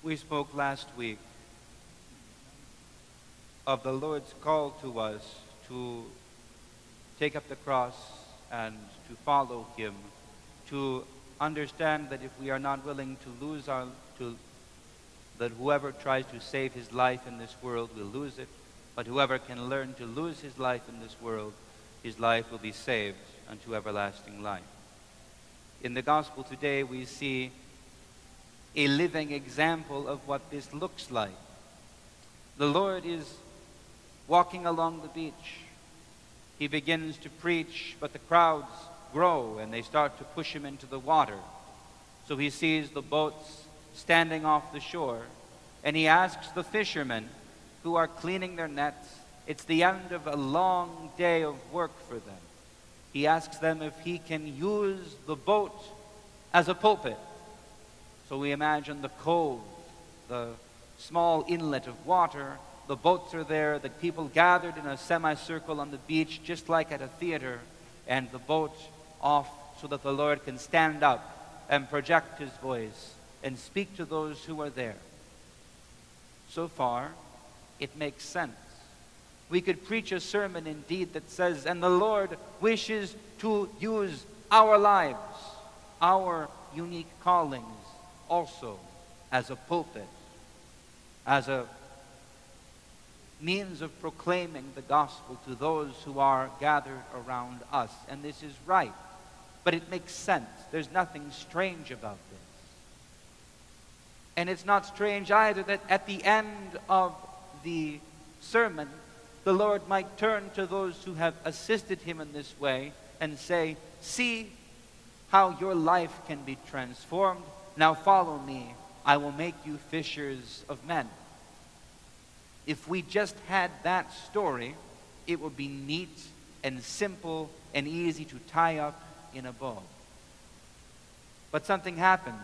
We spoke last week of the Lord's call to us to take up the cross and to follow Him, to understand that if we are not willing that whoever tries to save his life in this world will lose it, but whoever can learn to lose his life in this world, his life will be saved unto everlasting life. In the gospel today, we see a living example of what this looks like. The Lord is walking along the beach. He begins to preach, but the crowds grow and they start to push him into the water. So he sees the boats standing off the shore, and he asks the fishermen who are cleaning their nets. It's the end of a long day of work for them. He asks them if he can use the boat as a pulpit. So we imagine the cove, the small inlet of water. The boats are there, the people gathered in a semicircle on the beach, just like at a theater, and the boat off so that the Lord can stand up and project his voice and speak to those who are there. So far, it makes sense. We could preach a sermon indeed that says, and the Lord wishes to use our lives, our unique callings, also as a pulpit, as a means of proclaiming the gospel to those who are gathered around us. And this is right. But it makes sense. There's nothing strange about this. And it's not strange either that at the end of the sermon, the Lord might turn to those who have assisted him in this way and say, see how your life can be transformed. Now follow me. I will make you fishers of men. If we just had that story, it would be neat and simple and easy to tie up in a bow. But something happens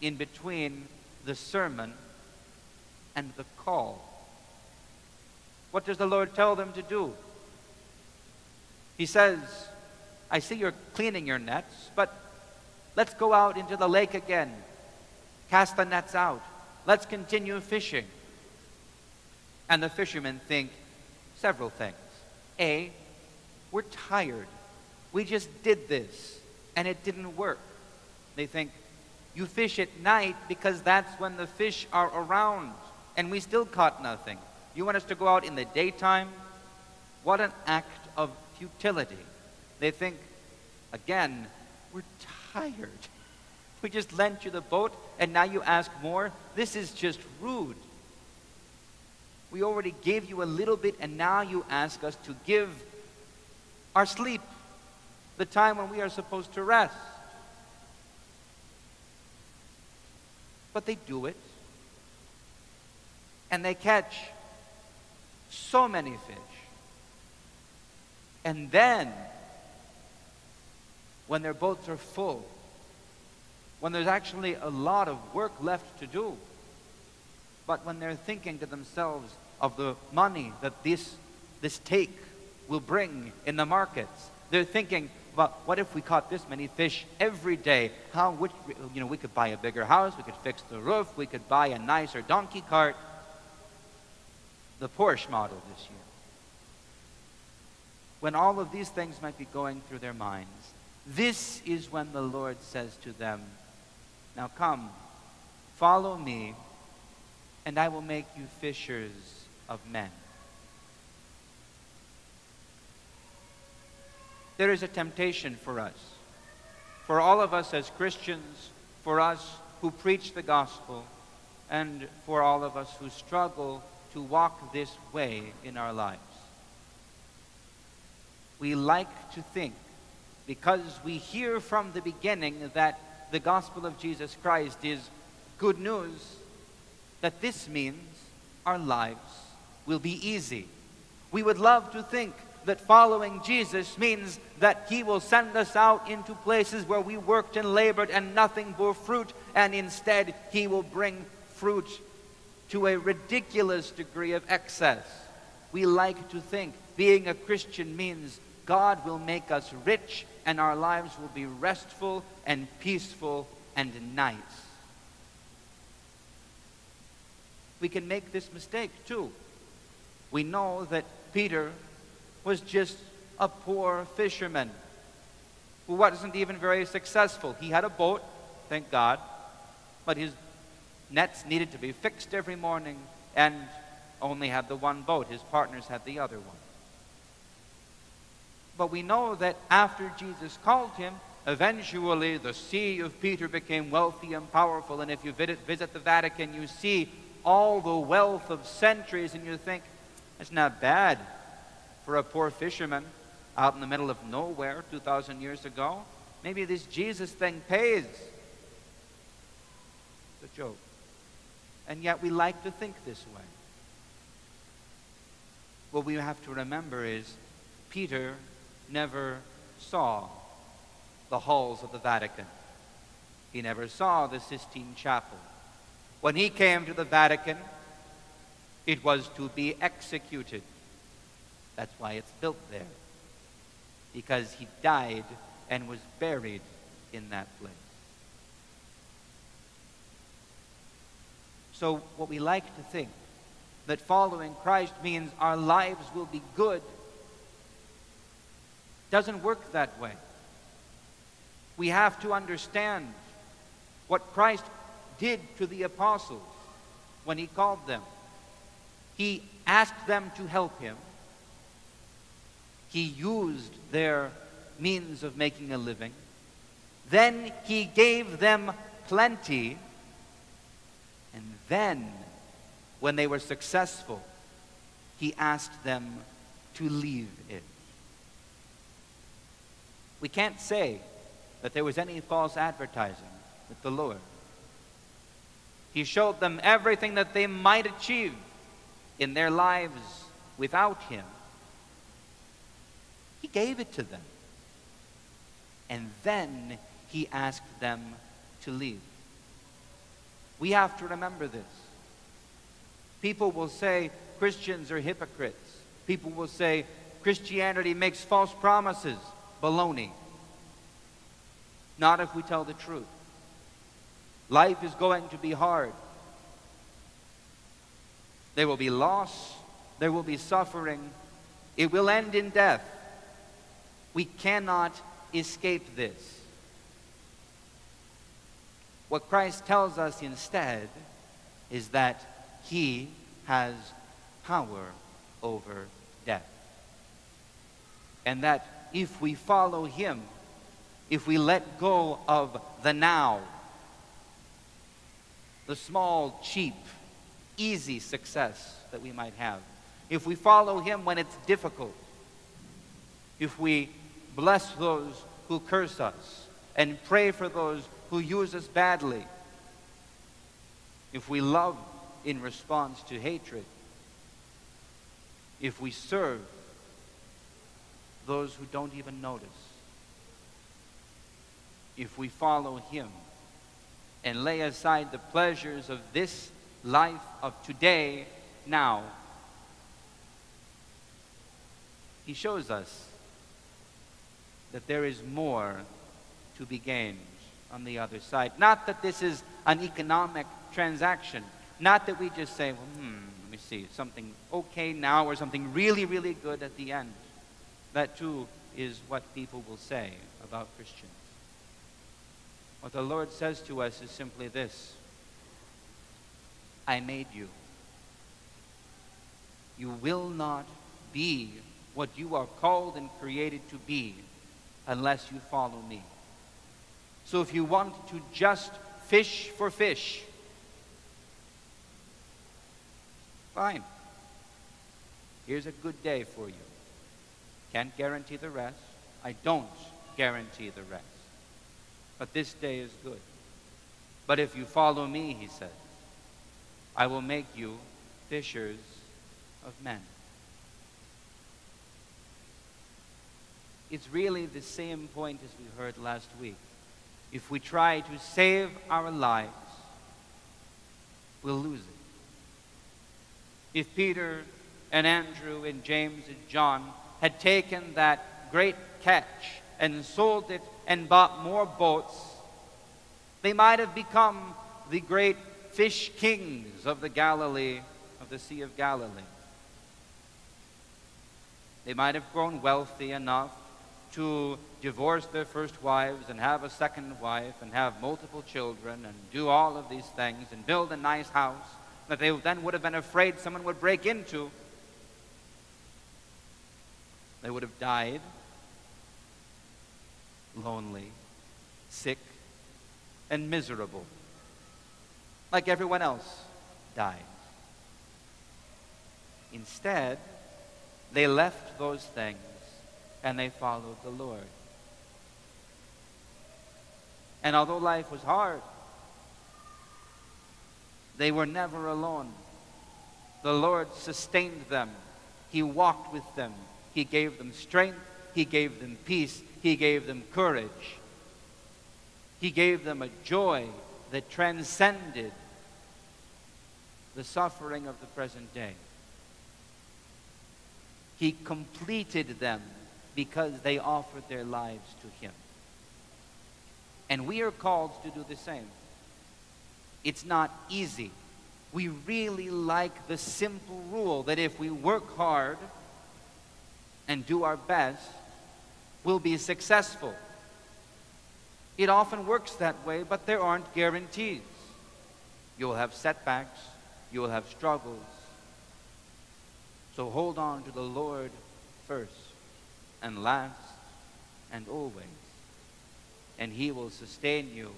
in between the sermon and the call. What does the Lord tell them to do? He says, I see you're cleaning your nets, but let's go out into the lake again. Cast the nets out. Let's continue fishing. And the fishermen think several things. A, we're tired. We just did this, and it didn't work. They think, you fish at night because that's when the fish are around, and we still caught nothing. You want us to go out in the daytime? What an act of futility. They think, again, we're tired. We just lent you the boat, and now you ask more? This is just rude. We already gave you a little bit, and now you ask us to give our sleep, the time when we are supposed to rest. But they do it, and they catch so many fish. And then, when their boats are full, when there's actually a lot of work left to do, but when they're thinking to themselves of the money that this take will bring in the markets, they're thinking, well, what if we caught this many fish every day? We could buy a bigger house, we could fix the roof, we could buy a nicer donkey cart. The Porsche model this year. When all of these things might be going through their minds, this is when the Lord says to them, now come, follow me, and I will make you fishers of men. There is a temptation for us, for all of us as Christians, for us who preach the gospel, and for all of us who struggle to walk this way in our lives. We like to think, because we hear from the beginning that the gospel of Jesus Christ is good news, that this means our lives will be easy. We would love to think that following Jesus means that he will send us out into places where we worked and labored and nothing bore fruit, and instead he will bring fruit to a ridiculous degree of excess. We like to think being a Christian means God will make us rich and our lives will be restful and peaceful and nice. we can make this mistake too. We know that Peter was just a poor fisherman who wasn't even very successful. He had a boat, thank God, but his nets needed to be fixed every morning and only had the one boat. His partners had the other one. But we know that after Jesus called him, eventually the see of Peter became wealthy and powerful. And if you visit the Vatican, you see all the wealth of centuries, and you think, it's not bad for a poor fisherman out in the middle of nowhere 2,000 years ago. Maybe this Jesus thing pays. It's a joke. And yet we like to think this way. What we have to remember is Peter never saw the halls of the Vatican. He never saw the Sistine Chapel. When he came to the Vatican, it was to be executed. That's why it's built there. Because he died and was buried in that place. So what we like to think, that following Christ means our lives will be good, doesn't work that way. We have to understand what Christ did to the apostles when he called them. He asked them to help him. He used their means of making a living. Then he gave them plenty. And then, when they were successful, he asked them to leave it. We can't say that there was any false advertising with the Lord. He showed them everything that they might achieve in their lives without him. He gave it to them. And then he asked them to leave. We have to remember this. People will say Christians are hypocrites. People will say Christianity makes false promises. Baloney. Not if we tell the truth. Life is going to be hard. There will be loss. There will be suffering. It will end in death. We cannot escape this. What Christ tells us instead is that he has power over death. And that if we follow him, if we let go of the now, the small, cheap, easy success that we might have, if we follow him when it's difficult, if we bless those who curse us and pray for those who use us badly, if we love in response to hatred, if we serve those who don't even notice, if we follow him and lay aside the pleasures of this life of today, now, he shows us that there is more to be gained on the other side. Not that this is an economic transaction. Not that we just say, well, let me see, something okay now or something really, really good at the end. That too is what people will say about Christians. What the Lord says to us is simply this: I made you. You will not be what you are called and created to be unless you follow me. So if you want to just fish for fish, fine. Here's a good day for you. Can't guarantee the rest. I don't guarantee the rest. But this day is good. But if you follow me, he said, I will make you fishers of men. It's really the same point as we heard last week. If we try to save our lives, we'll lose it. If Peter and Andrew and James and John had taken that great catch and sold it and bought more boats, they might have become the great fish kings of the Galilee, of the Sea of Galilee. They might have grown wealthy enough to divorce their first wives and have a second wife and have multiple children and do all of these things and build a nice house that they then would have been afraid someone would break into. They would have died lonely, sick, and miserable, like everyone else dies. Instead, they left those things and they followed the Lord. And although life was hard, they were never alone. The Lord sustained them. He walked with them. He gave them strength. He gave them peace. He gave them courage. He gave them a joy that transcended the suffering of the present day. He completed them because they offered their lives to Him. And we are called to do the same. It's not easy. We really like the simple rule that if we work hard and do our best, we'll be successful. It often works that way, but there aren't guarantees. You'll have setbacks. You'll have struggles. So hold on to the Lord first and last and always. And He will sustain you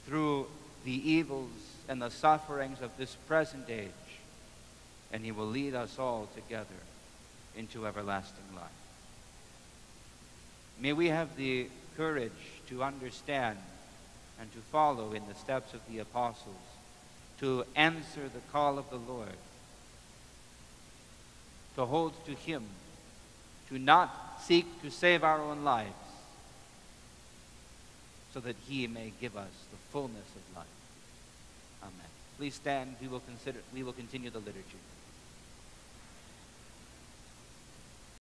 through the evils and the sufferings of this present age. And He will lead us all together into everlasting life. May we have the courage to understand and to follow in the steps of the apostles, to answer the call of the Lord, to hold to Him, to not seek to save our own lives, so that He may give us the fullness of life. Amen. Please stand. We will continue the liturgy.